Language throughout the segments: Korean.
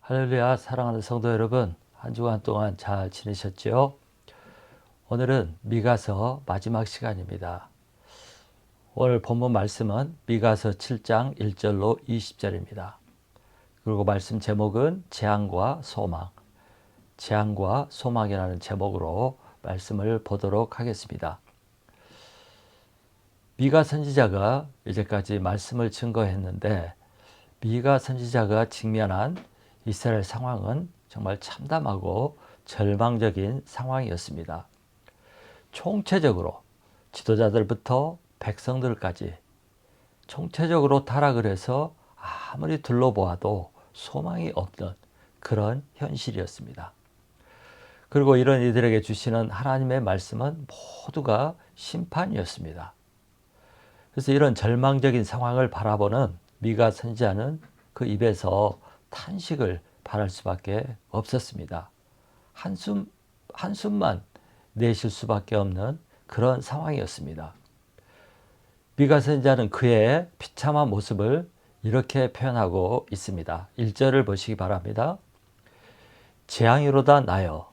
할렐루야, 사랑하는 성도 여러분, 한 주간 동안 잘 지내셨죠? 오늘은 미가서 마지막 시간입니다. 오늘 본문 말씀은 미가서 7장 1절로 20절입니다. 그리고 말씀 제목은 재앙과 소망, 재앙과 소망이라는 제목으로 말씀을 보도록 하겠습니다. 미가 선지자가 이제까지 말씀을 증거했는데 미가 선지자가 직면한 이스라엘 상황은 정말 참담하고 절망적인 상황이었습니다. 총체적으로 지도자들부터 백성들까지 총체적으로 타락을 해서 아무리 둘러보아도 소망이 없는 그런 현실이었습니다. 그리고 이런 이들에게 주시는 하나님의 말씀은 모두가 심판이었습니다. 그래서 이런 절망적인 상황을 바라보는 미가 선지자는 그 입에서 탄식을 바랄 수밖에 없었습니다. 한숨만 내쉴 수밖에 없는 그런 상황이었습니다. 미가 선지자는 그의 비참한 모습을 이렇게 표현하고 있습니다. 1절을 보시기 바랍니다. 재앙이로다 나여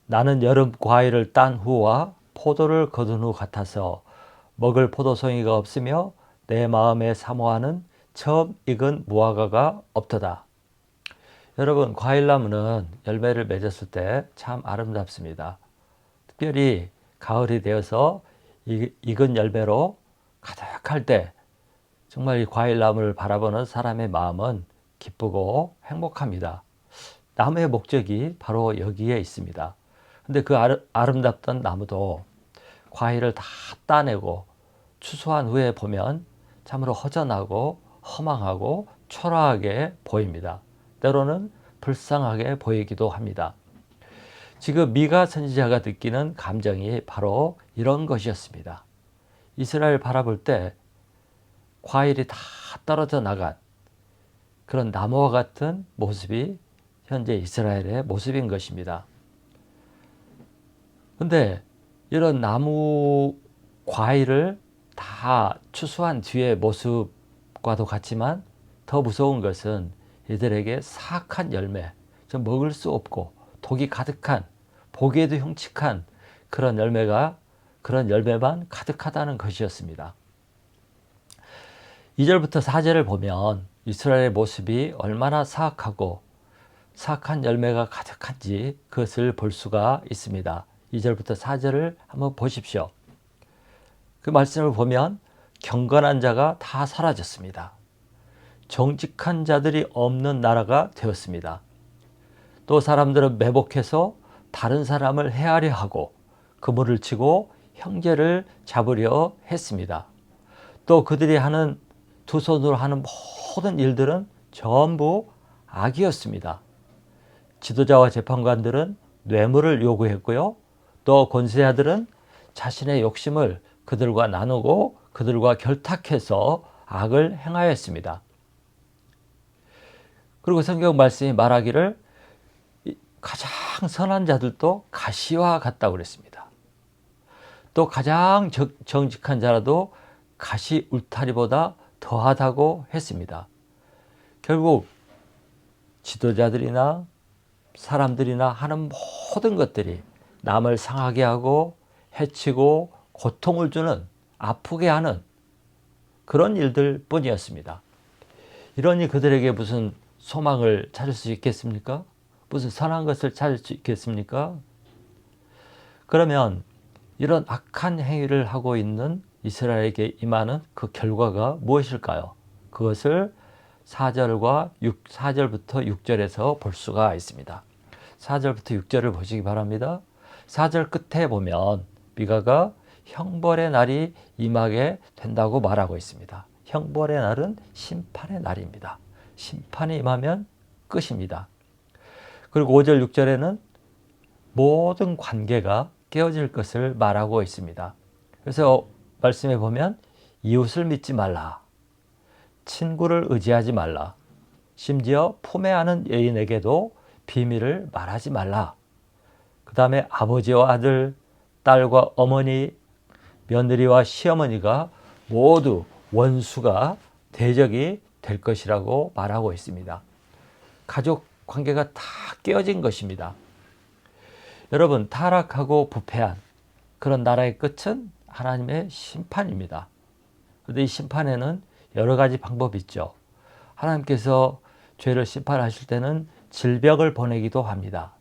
나는 여름 과일을 딴 후와 포도를 거둔 후 같아서 먹을 포도송이가 없으며 내 마음에 사모하는 처음 익은 무화과가 없도다. 여러분, 과일나무는 열매를 맺었을 때 참 아름답습니다. 특별히 가을이 되어서 익은 열매로 가득할 때 정말 이 과일나무를 바라보는 사람의 마음은 기쁘고 행복합니다. 나무의 목적이 바로 여기에 있습니다. 근데 그 아름답던 나무도 과일을 다 따내고 추수한 후에 보면 참으로 허전하고 허망하고 초라하게 보입니다. 때로는 불쌍하게 보이기도 합니다. 지금 미가 선지자가 느끼는 감정이 바로 이런 것이었습니다. 이스라엘 바라볼 때 과일이 다 떨어져 나간 그런 나무와 같은 모습이 현재 이스라엘의 모습인 것입니다. 그런데 이런 나무 과일을 다 추수한 뒤의 모습과도 같지만 더 무서운 것은 이들에게 사악한 열매, 좀 먹을 수 없고 독이 가득한, 보기에도 흉측한 그런 열매만 가득하다는 것이었습니다. 2절부터 4절을 보면 이스라엘의 모습이 얼마나 사악하고 사악한 열매가 가득한지 그것을 볼 수가 있습니다. 2절부터 4절을 한번 보십시오. 그 말씀을 보면 경건한 자가 다 사라졌습니다. 정직한 자들이 없는 나라가 되었습니다. 또 사람들은 매복해서 다른 사람을 해하려 하고 그물을 치고 형제를 잡으려 했습니다. 또 그들이 하는 두 손으로 하는 모든 일들은 전부 악이었습니다. 지도자와 재판관들은 뇌물을 요구했고요. 또 권세자들은 자신의 욕심을 그들과 나누고 그들과 결탁해서 악을 행하였습니다. 그리고 성경 말씀이 말하기를 가장 선한 자들도 가시와 같다고 그랬습니다. 또 가장 정직한 자라도 가시 울타리보다 더하다고 했습니다. 결국 지도자들이나 사람들이나 하는 모든 것들이 남을 상하게 하고 해치고 고통을 주는, 아프게 하는 그런 일들 뿐이었습니다. 이러니 그들에게 무슨 소망을 찾을 수 있겠습니까? 무슨 선한 것을 찾을 수 있겠습니까? 그러면 이런 악한 행위를 하고 있는 이스라엘에게 임하는 그 결과가 무엇일까요? 그것을 4절부터 6절에서 볼 수가 있습니다. 4절부터 6절을 보시기 바랍니다. 4절 끝에 보면 미가가 형벌의 날이 임하게 된다고 말하고 있습니다. 형벌의 날은 심판의 날입니다. 심판이 임하면 끝입니다. 그리고 5절, 6절에는 모든 관계가 깨어질 것을 말하고 있습니다. 그래서 말씀에 보면 이웃을 믿지 말라, 친구를 의지하지 말라, 심지어 품에 안은 여인에게도 비밀을 말하지 말라. 그 다음에 아버지와 아들, 딸과 어머니, 며느리와 시어머니가 모두 원수가 대적이 될 것이라고 말하고 있습니다. 가족 관계가 다 깨어진 것입니다. 여러분, 타락하고 부패한 그런 나라의 끝은 하나님의 심판입니다. 그런데 이 심판에는 여러 가지 방법이 있죠. 하나님께서 죄를 심판하실 때는 질병을 보내기도 합니다.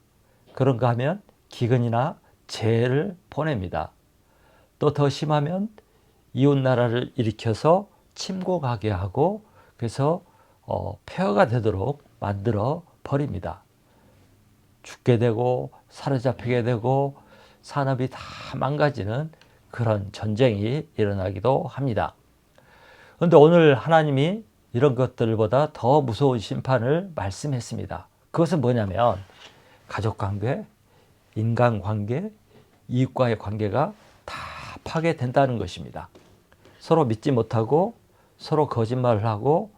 그런가 하면 기근이나 재해를 보냅니다. 또 더 심하면 이웃나라를 일으켜서 침공하게 하고 그래서 폐허가 되도록 만들어 버립니다. 죽게 되고 사로잡히게 되고 산업이 다 망가지는 그런 전쟁이 일어나기도 합니다. 그런데 오늘 하나님이 이런 것들보다 더 무서운 심판을 말씀했습니다. 그것은 뭐냐면 가족관계, 인간관계, 이웃과의 관계가 다 파괴된다는 것입니다. 서로 믿지 못하고 서로 거짓말을 하고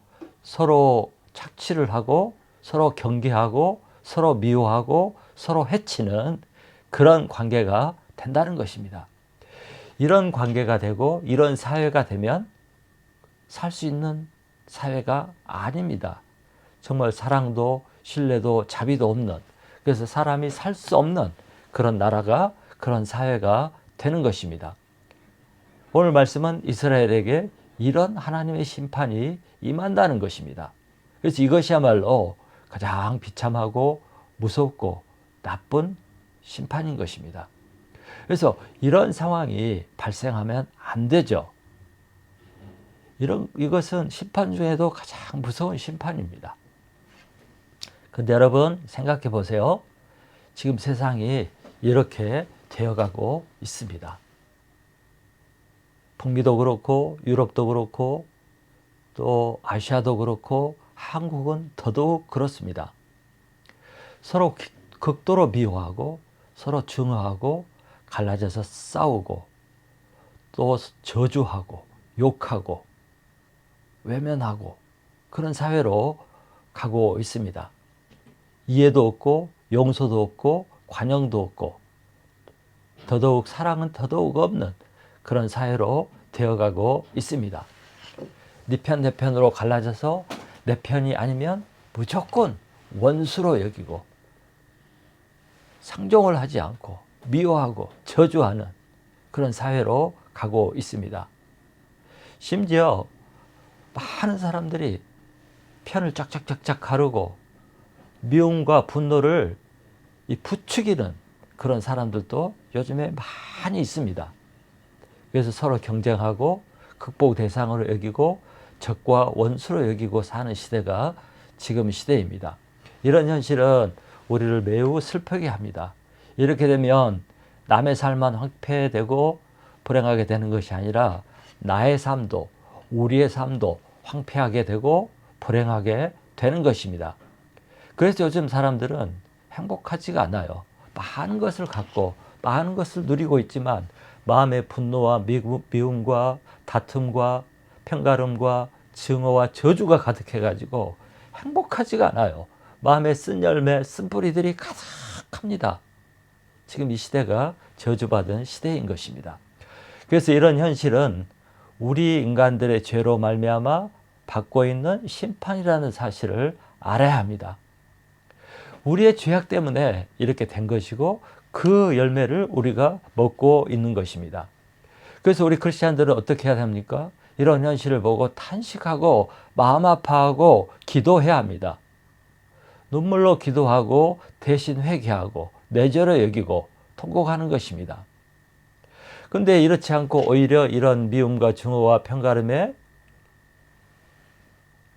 서로 착취를 하고 서로 경계하고 서로 미워하고 서로 해치는 그런 관계가 된다는 것입니다. 이런 관계가 되고 이런 사회가 되면 살 수 있는 사회가 아닙니다. 정말 사랑도 신뢰도 자비도 없는, 그래서 사람이 살 수 없는 그런 나라가, 그런 사회가 되는 것입니다. 오늘 말씀은 이스라엘에게 이런 하나님의 심판이 임한다는 것입니다. 그래서 이것이야말로 가장 비참하고 무섭고 나쁜 심판인 것입니다. 그래서 이런 상황이 발생하면 안 되죠. 이것은 심판 중에도 가장 무서운 심판입니다. 근데 여러분 생각해 보세요. 지금 세상이 이렇게 되어가고 있습니다. 북미도 그렇고 유럽도 그렇고 또 아시아도 그렇고 한국은 더더욱 그렇습니다. 서로 극도로 미워하고 서로 증오하고 갈라져서 싸우고 또 저주하고 욕하고 외면하고 그런 사회로 가고 있습니다. 이해도 없고 용서도 없고 관용도 없고 더더욱 사랑은 더더욱 없는 그런 사회로 되어가고 있습니다. 네 편 내 편으로 갈라져서 내 편이 아니면 무조건 원수로 여기고 상종을 하지 않고 미워하고 저주하는 그런 사회로 가고 있습니다. 심지어 많은 사람들이 편을 짝짝짝짝 가르고 미움과 분노를 부추기는 그런 사람들도 요즘에 많이 있습니다. 그래서 서로 경쟁하고 극복 대상으로 여기고 적과 원수로 여기고 사는 시대가 지금 시대입니다. 이런 현실은 우리를 매우 슬프게 합니다. 이렇게 되면 남의 삶만 황폐되고 불행하게 되는 것이 아니라 나의 삶도 우리의 삶도 황폐하게 되고 불행하게 되는 것입니다. 그래서 요즘 사람들은 행복하지가 않아요. 많은 것을 갖고 많은 것을 누리고 있지만 마음의 분노와 미움과 다툼과 편가름과 증오와 저주가 가득해가지고 행복하지가 않아요. 마음에 쓴 열매, 쓴 뿌리들이 가득합니다. 지금 이 시대가 저주받은 시대인 것입니다. 그래서 이런 현실은 우리 인간들의 죄로 말미암아 받고 있는 심판이라는 사실을 알아야 합니다. 우리의 죄악 때문에 이렇게 된 것이고 그 열매를 우리가 먹고 있는 것입니다. 그래서 우리 크리스찬들은 어떻게 해야 합니까? 이런 현실을 보고 탄식하고 마음 아파하고 기도해야 합니다. 눈물로 기도하고 대신 회개하고 내절을 여기고 통곡하는 것입니다. 그런데 이렇지 않고 오히려 이런 미움과 증오와 편가름에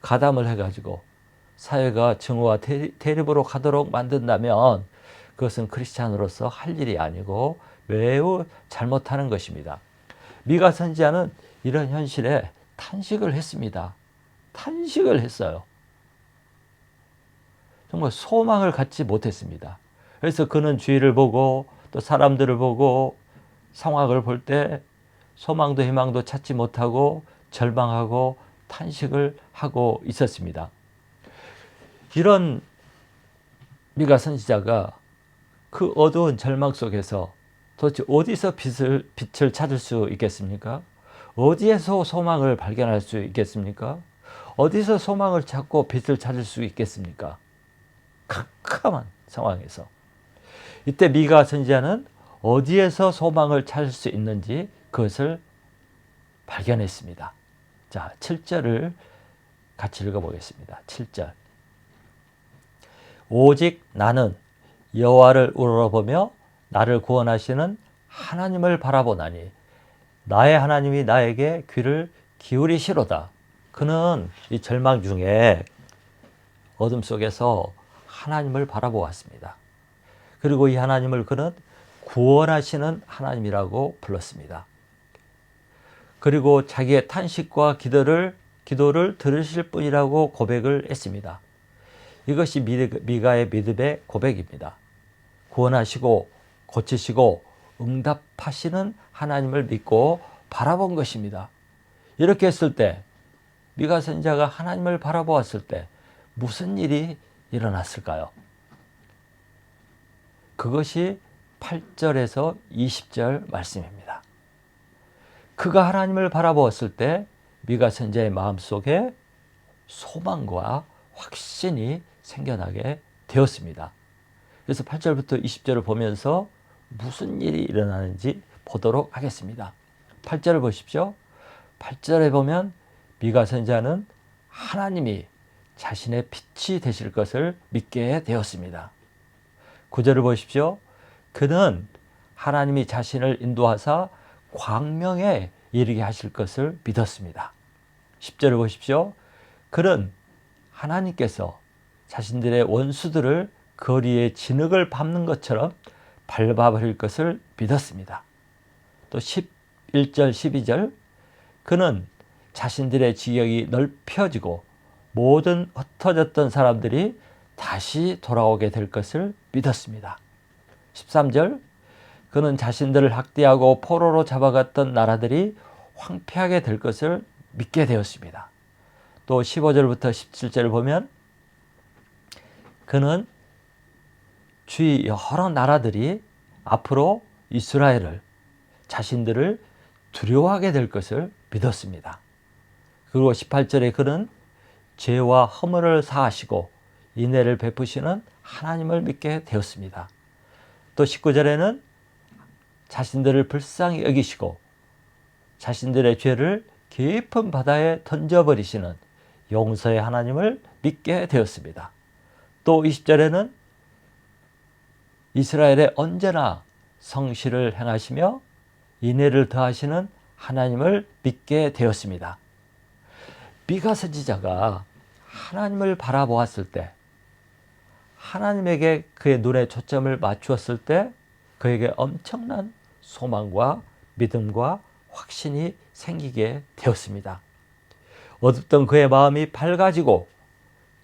가담을 해가지고 사회가 증오와 대립으로 가도록 만든다면 그것은 크리스찬으로서 할 일이 아니고 매우 잘못하는 것입니다. 미가 선지자는 이런 현실에 탄식을 했습니다. 탄식을 했어요. 정말 소망을 갖지 못했습니다. 그래서 그는 주위를 보고 또 사람들을 보고 상황을 볼 때 소망도 희망도 찾지 못하고 절망하고 탄식을 하고 있었습니다. 이런 미가 선지자가 그 어두운 절망 속에서 도대체 어디서 빛을 찾을 수 있겠습니까? 어디에서 소망을 발견할 수 있겠습니까? 어디서 소망을 찾고 빛을 찾을 수 있겠습니까? 캄캄한 상황에서 이때 미가 선지자는 어디에서 소망을 찾을 수 있는지 그것을 발견했습니다. 자, 7절을 같이 읽어보겠습니다. 7절. 오직 나는 여호와를 우러러보며 나를 구원하시는 하나님을 바라보나니 나의 하나님이 나에게 귀를 기울이시로다. 그는 이 절망 중에 어둠 속에서 하나님을 바라보았습니다. 그리고 이 하나님을 그는 구원하시는 하나님이라고 불렀습니다. 그리고 자기의 탄식과 기도를 들으실 분이라고 고백을 했습니다. 이것이 미가의 믿음의 고백입니다. 구원하시고 고치시고 응답하시는 하나님을 믿고 바라본 것입니다. 이렇게 했을 때 미가 선지자가 하나님을 바라보았을 때 무슨 일이 일어났을까요? 그것이 8절에서 20절 말씀입니다. 그가 하나님을 바라보았을 때 미가 선지자의 마음속에 소망과 확신이 생겨나게 되었습니다. 그래서 8절부터 20절을 보면서 무슨 일이 일어나는지 보도록 하겠습니다. 8절을 보십시오. 8절에 보면 미가 선지자는 하나님이 자신의 빛이 되실 것을 믿게 되었습니다. 9절을 보십시오. 그는 하나님이 자신을 인도하사 광명에 이르게 하실 것을 믿었습니다. 10절을 보십시오. 그는 하나님께서 자신들의 원수들을 거리에 진흙을 밟는 것처럼 밟아버릴 것을 믿었습니다. 또 11절, 12절 그는 자신들의 지역이 넓혀지고 모든 흩어졌던 사람들이 다시 돌아오게 될 것을 믿었습니다. 13절 그는 자신들을 학대하고 포로로 잡아갔던 나라들이 황폐하게 될 것을 믿게 되었습니다. 또 15절부터 17절을 보면 그는 주위 여러 나라들이 앞으로 이스라엘을 자신들을 두려워하게 될 것을 믿었습니다. 그리고 18절에 그는 죄와 허물을 사하시고 인애를 베푸시는 하나님을 믿게 되었습니다. 또 19절에는 자신들을 불쌍히 여기시고 자신들의 죄를 깊은 바다에 던져버리시는 용서의 하나님을 믿게 되었습니다. 또 20절에는 이스라엘에 언제나 성실을 행하시며 인애를 더하시는 하나님을 믿게 되었습니다. 미가 선지자가 하나님을 바라보았을 때 하나님에게 그의 눈에 초점을 맞추었을 때 그에게 엄청난 소망과 믿음과 확신이 생기게 되었습니다. 어둡던 그의 마음이 밝아지고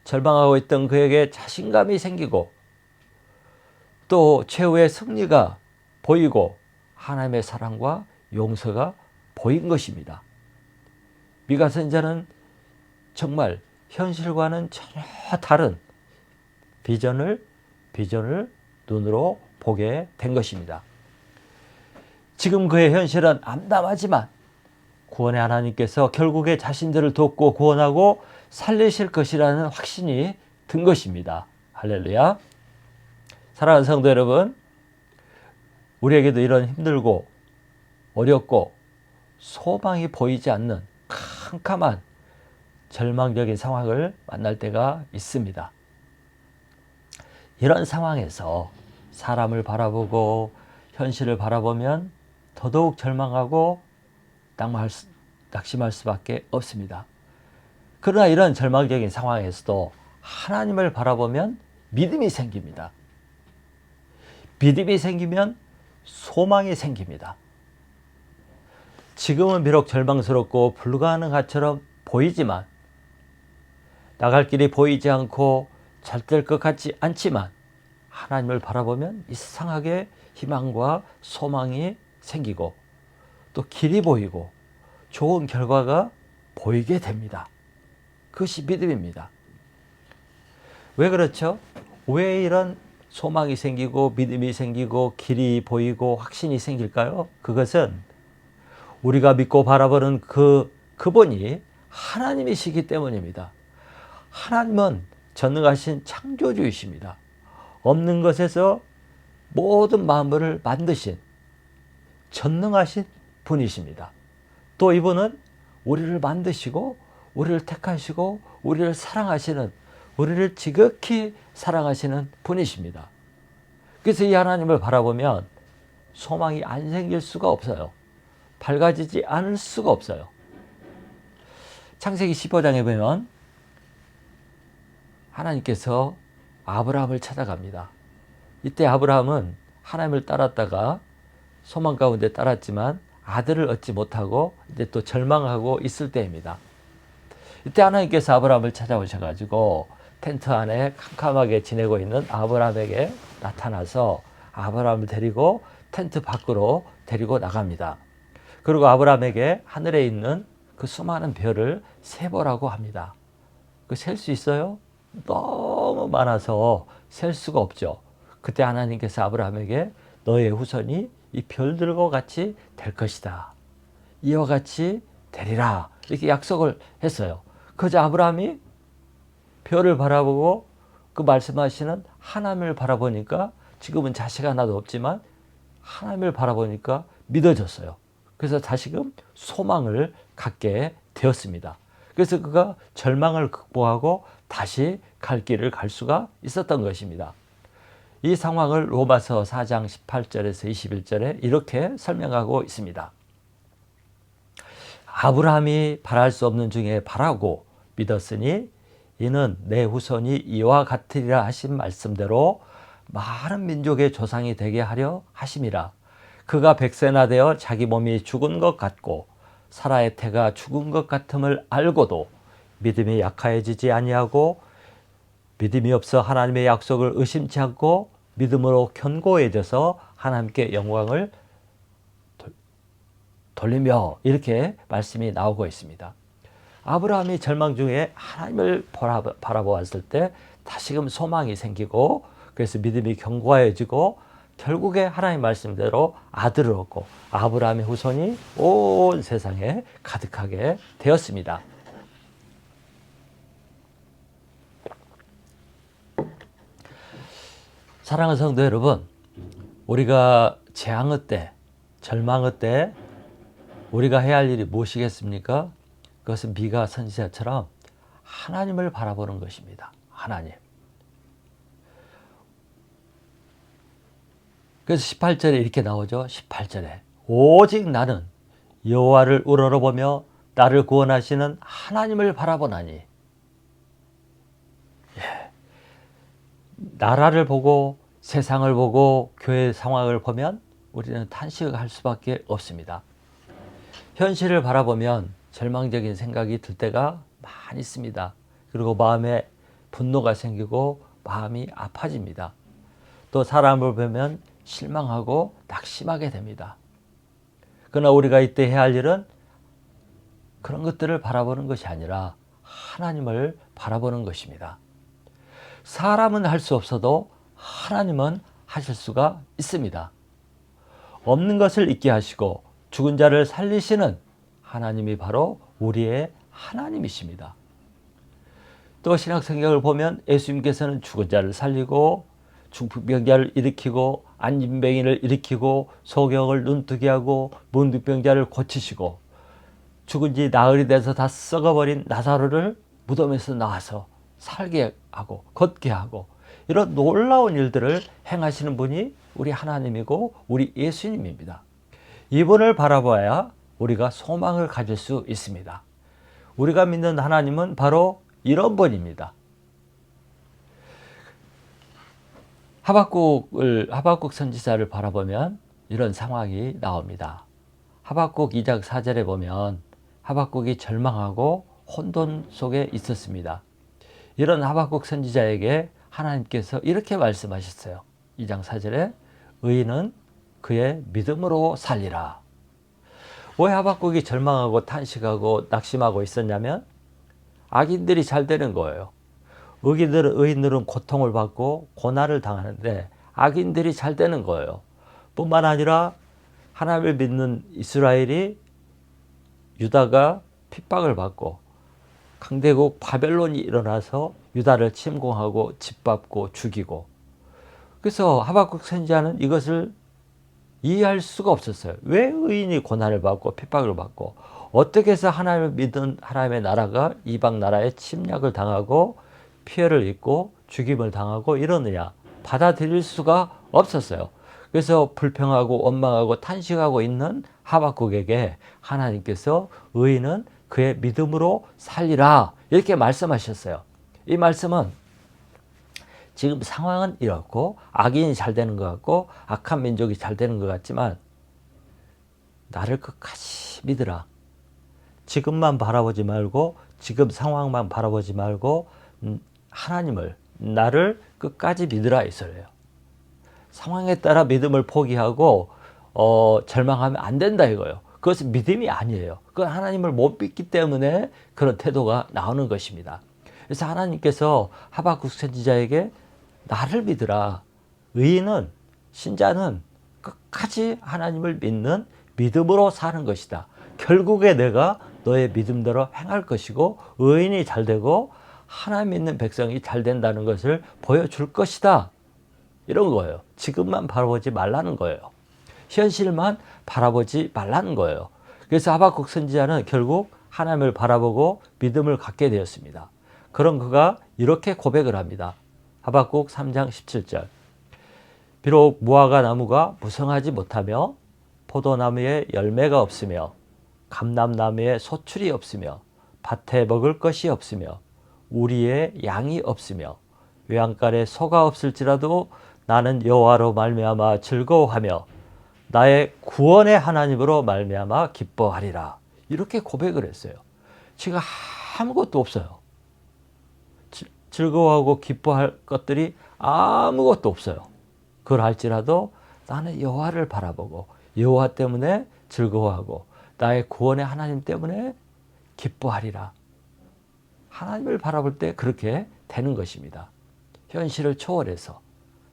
절망하고 있던 그에게 자신감이 생기고 또 최후의 승리가 보이고 하나님의 사랑과 용서가 보인 것입니다. 미가 선지자는 정말 현실과는 전혀 다른 비전을 눈으로 보게 된 것입니다. 지금 그의 현실은 암담하지만 구원의 하나님께서 결국에 자신들을 돕고 구원하고 살리실 것이라는 확신이 든 것입니다. 할렐루야. 사랑하는 성도 여러분, 우리에게도 이런 힘들고 어렵고 소망이 보이지 않는 캄캄한 절망적인 상황을 만날 때가 있습니다. 이런 상황에서 사람을 바라보고 현실을 바라보면 더더욱 절망하고 낙심할 수밖에 없습니다. 그러나 이런 절망적인 상황에서도 하나님을 바라보면 믿음이 생깁니다. 믿음이 생기면 소망이 생깁니다. 지금은 비록 절망스럽고 불가능한처럼 보이지만 나갈 길이 보이지 않고 잘 될 것 같지 않지만 하나님을 바라보면 이상하게 희망과 소망이 생기고 또 길이 보이고 좋은 결과가 보이게 됩니다. 그것이 믿음입니다. 왜 그렇죠? 왜 이런 소망이 생기고 믿음이 생기고 길이 보이고 확신이 생길까요? 그것은 우리가 믿고 바라보는 그분이 하나님이시기 때문입니다. 하나님은 전능하신 창조주이십니다. 없는 것에서 모든 만물을 만드신 전능하신 분이십니다. 또 이분은 우리를 만드시고 우리를 택하시고 우리를 사랑하시는, 우리를 지극히 사랑하시는 분이십니다. 그래서 이 하나님을 바라보면 소망이 안 생길 수가 없어요. 밝아지지 않을 수가 없어요. 창세기 15장에 보면 하나님께서 아브라함을 찾아갑니다. 이때 아브라함은 하나님을 따랐다가 소망 가운데 따랐지만 아들을 얻지 못하고 이제 또 절망하고 있을 때입니다. 이때 하나님께서 아브라함을 찾아오셔가지고 텐트 안에 캄캄하게 지내고 있는 아브라함에게 나타나서 아브라함을 데리고 텐트 밖으로 데리고 나갑니다. 그리고 아브라함에게 하늘에 있는 그 수많은 별을 세보라고 합니다. 그 셀 수 있어요? 너무 많아서 셀 수가 없죠. 그때 하나님께서 아브라함에게 너의 후손이 이 별들과 같이 될 것이다. 이와 같이 되리라. 이렇게 약속을 했어요. 그저 아브라함이 별을 바라보고 그 말씀하시는 하나님을 바라보니까 지금은 자식 하나도 없지만 하나님을 바라보니까 믿어졌어요. 그래서 다시금 소망을 갖게 되었습니다. 그래서 그가 절망을 극복하고 다시 갈 길을 갈 수가 있었던 것입니다. 이 상황을 로마서 4장 18절에서 21절에 이렇게 설명하고 있습니다. 아브라함이 바랄 수 없는 중에 바라고 믿었으니 이는 내 후손이 이와 같으리라 하신 말씀대로 많은 민족의 조상이 되게 하려 하심이라. 그가 백세나 되어 자기 몸이 죽은 것 같고 사라의 태가 죽은 것 같음을 알고도 믿음이 약하여지지 아니하고 믿음이 없어 하나님의 약속을 의심치 않고 믿음으로 견고해져서 하나님께 영광을 돌리며, 이렇게 말씀이 나오고 있습니다. 아브라함이 절망 중에 하나님을 바라보았을 때 다시금 소망이 생기고 그래서 믿음이 견고해지고 결국에 하나님 말씀대로 아들을 얻고 아브라함의 후손이 온 세상에 가득하게 되었습니다. 사랑하는 성도 여러분, 우리가 재앙의 때, 절망의 때 우리가 해야 할 일이 무엇이겠습니까? 그것은 미가 선지자처럼 하나님을 바라보는 것입니다. 하나님. 그래서 18절에 이렇게 나오죠. 18절에 오직 나는 여호와를 우러러보며 나를 구원하시는 하나님을 바라보나니. 나라를 보고 세상을 보고 교회 상황을 보면 우리는 탄식할 수밖에 없습니다. 현실을 바라보면 절망적인 생각이 들 때가 많이 있습니다. 그리고 마음에 분노가 생기고 마음이 아파집니다. 또 사람을 보면 실망하고 낙심하게 됩니다. 그러나 우리가 이때 해야 할 일은 그런 것들을 바라보는 것이 아니라 하나님을 바라보는 것입니다. 사람은 할 수 없어도 하나님은 하실 수가 있습니다. 없는 것을 있게 하시고 죽은 자를 살리시는 하나님이 바로 우리의 하나님이십니다. 또 신약 성경을 보면 예수님께서는 죽은 자를 살리고 중풍병자를 일으키고 안진뱅이를 일으키고 소경을 눈뜨게 하고 문둥병자를 고치시고 죽은 지 나흘이 돼서 다 썩어버린 나사로를 무덤에서 나와서 살게 하고 걷게 하고 이런 놀라운 일들을 행하시는 분이 우리 하나님이고 우리 예수님입니다. 이분을 바라봐야 우리가 소망을 가질 수 있습니다. 우리가 믿는 하나님은 바로 이런 분입니다. 하박국 선지자를 바라보면 이런 상황이 나옵니다. 하박국 2장 4절에 보면 하박국이 절망하고 혼돈 속에 있었습니다. 이런 하박국 선지자에게 하나님께서 이렇게 말씀하셨어요. 2장 4절에 의인은 그의 믿음으로 살리라. 왜 하박국이 절망하고 탄식하고 낙심하고 있었냐면 악인들이 잘 되는 거예요. 의인들은 고통을 받고 고난을 당하는데 악인들이 잘 되는 거예요. 뿐만 아니라 하나님을 믿는 이스라엘이 유다가 핍박을 받고 강대국 바벨론이 일어나서 유다를 침공하고 짓밟고 죽이고. 그래서 하박국 선지자는 이것을 이해할 수가 없었어요. 왜 의인이 고난을 받고 핍박을 받고 어떻게 해서 하나님을 믿은 하나님의 나라가 이방 나라에 침략을 당하고 피해를 입고 죽임을 당하고 이러느냐, 받아들일 수가 없었어요. 그래서 불평하고 원망하고 탄식하고 있는 하박국에게 하나님께서 의인은 그의 믿음으로 살리라 이렇게 말씀하셨어요. 이 말씀은 지금 상황은 이렇고 악인이 잘 되는 것 같고 악한 민족이 잘 되는 것 같지만 나를 끝까지 믿으라. 지금만 바라보지 말고 지금 상황만 바라보지 말고 하나님을, 나를 끝까지 믿으라 이 소리예요. 상황에 따라 믿음을 포기하고 절망하면 안 된다 이거예요. 그것은 믿음이 아니에요. 그건 하나님을 못 믿기 때문에 그런 태도가 나오는 것입니다. 그래서 하나님께서 하박국 선지자에게 나를 믿으라. 의인은, 신자는 끝까지 하나님을 믿는 믿음으로 사는 것이다. 결국에 내가 너의 믿음대로 행할 것이고 의인이 잘 되고 하나님 믿는 백성이 잘 된다는 것을 보여줄 것이다. 이런 거예요. 지금만 바라보지 말라는 거예요. 현실만 바라보지 말라는 거예요. 그래서 하박국 선지자는 결국 하나님을 바라보고 믿음을 갖게 되었습니다. 그런 그가 이렇게 고백을 합니다. 하박국 3장 17절. 비록 무화과 나무가 무성하지 못하며 포도나무에 열매가 없으며 감람나무에 소출이 없으며 밭에 먹을 것이 없으며 우리의 양이 없으며 외양간에 소가 없을지라도 나는 여호와로 말미암아 즐거워하며 나의 구원의 하나님으로 말미암아 기뻐하리라. 이렇게 고백을 했어요. 지금 아무것도 없어요. 즐거워하고 기뻐할 것들이 아무것도 없어요. 그걸 할지라도 나는 여호와를 바라보고 여호와 때문에 즐거워하고 나의 구원의 하나님 때문에 기뻐하리라. 하나님을 바라볼 때 그렇게 되는 것입니다. 현실을 초월해서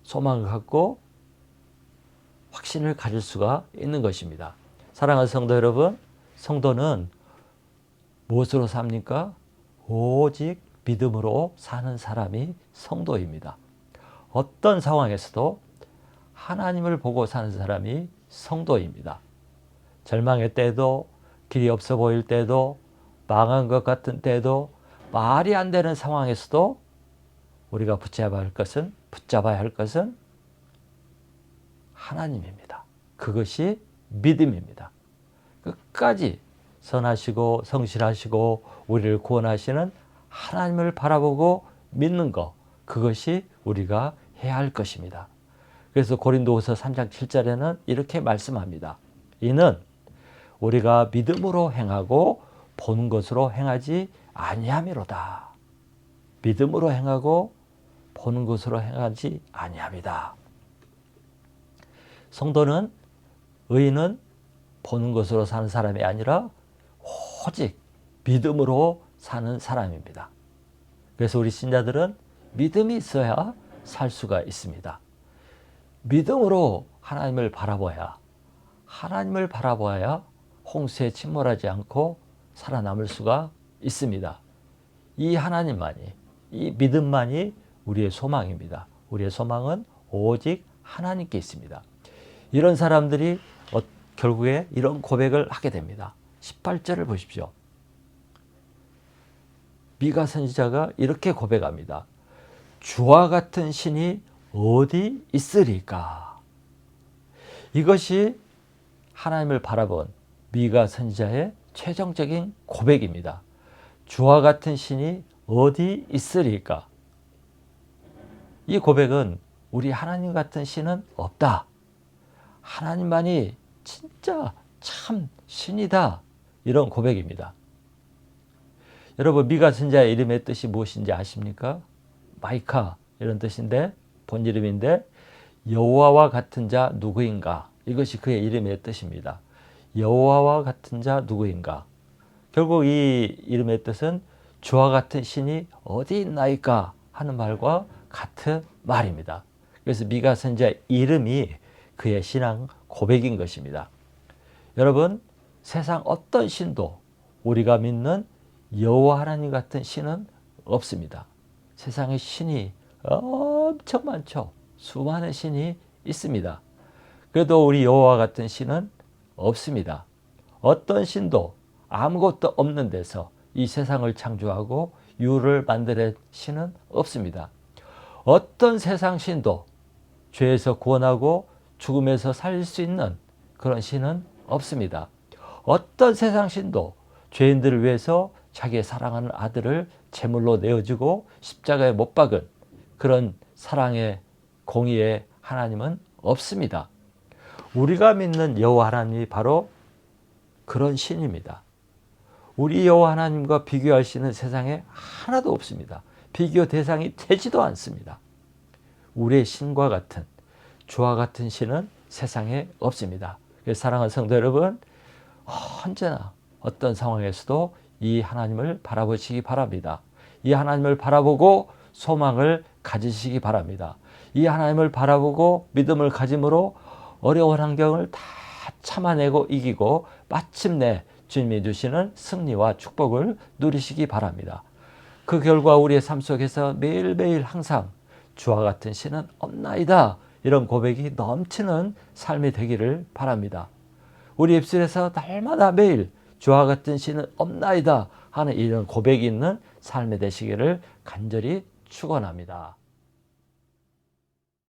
소망을 갖고 확신을 가질 수가 있는 것입니다. 사랑하는 성도 여러분, 성도는 무엇으로 삽니까? 오직 믿음으로 사는 사람이 성도입니다. 어떤 상황에서도 하나님을 보고 사는 사람이 성도입니다. 절망의 때도, 길이 없어 보일 때도, 망한 것 같은 때도, 말이 안 되는 상황에서도 우리가 붙잡아야 할 것은 하나님입니다. 그것이 믿음입니다. 끝까지 선하시고 성실하시고 우리를 구원하시는 하나님을 바라보고 믿는 것, 그것이 우리가 해야 할 것입니다. 그래서 고린도후서 3장 7절에는 이렇게 말씀합니다. 이는 우리가 믿음으로 행하고 보는 것으로 행하지 아니함이로다. 믿음으로 행하고 보는 것으로 행하지 아니함이다. 성도는, 의인은 보는 것으로 사는 사람이 아니라 오직 믿음으로 사는 사람입니다. 그래서 우리 신자들은 믿음이 있어야 살 수가 있습니다. 믿음으로 하나님을 바라보아야 홍수에 침몰하지 않고 살아남을 수가 있습니다. 이 하나님만이, 이 믿음만이 우리의 소망입니다. 우리의 소망은 오직 하나님께 있습니다. 이런 사람들이 결국에 이런 고백을 하게 됩니다. 18절을 보십시오. 미가 선지자가 이렇게 고백합니다. 주와 같은 신이 어디 있으리까? 이것이 하나님을 바라본 미가 선지자의 최종적인 고백입니다. 주와 같은 신이 어디 있으리까? 이 고백은 우리 하나님 같은 신은 없다. 하나님만이 진짜 참 신이다. 이런 고백입니다. 여러분, 미가 선지자의 이름의 뜻이 무엇인지 아십니까? 마이카 이런 뜻인데, 본 이름인데 여호와와 같은 자 누구인가? 이것이 그의 이름의 뜻입니다. 여호와와 같은 자 누구인가? 결국 이 이름의 뜻은 주와 같은 신이 어디 있나이까 하는 말과 같은 말입니다. 그래서 미가 선지자의 이름이 그의 신앙 고백인 것입니다. 여러분, 세상 어떤 신도 우리가 믿는 여호와 하나님 같은 신은 없습니다. 세상에 신이 엄청 많죠. 수많은 신이 있습니다. 그래도 우리 여호와 같은 신은 없습니다. 어떤 신도 아무것도 없는 데서 이 세상을 창조하고 유를 만들어 신은 없습니다. 어떤 세상 신도 죄에서 구원하고 죽음에서 살릴 수 있는 그런 신은 없습니다. 어떤 세상 신도 죄인들을 위해서 자기의 사랑하는 아들을 제물로 내어주고 십자가에 못 박은 그런 사랑의 공의의 하나님은 없습니다. 우리가 믿는 여호와 하나님이 바로 그런 신입니다. 우리 여호와 하나님과 비교할 신은 세상에 하나도 없습니다. 비교 대상이 되지도 않습니다. 우리의 신과 같은 주와 같은 신은 세상에 없습니다. 그래서 사랑하는 성도 여러분, 언제나 어떤 상황에서도 이 하나님을 바라보시기 바랍니다. 이 하나님을 바라보고 소망을 가지시기 바랍니다. 이 하나님을 바라보고 믿음을 가짐으로 어려운 환경을 다 참아내고 이기고 마침내 주님이 주시는 승리와 축복을 누리시기 바랍니다. 그 결과 우리의 삶 속에서 매일매일 항상 주와 같은 신은 없나이다, 이런 고백이 넘치는 삶이 되기를 바랍니다. 우리 입술에서 날마다 매일 주와 같은 신은 없나이다 하는 이런 고백이 있는 삶이 되시기를 간절히 축원합니다.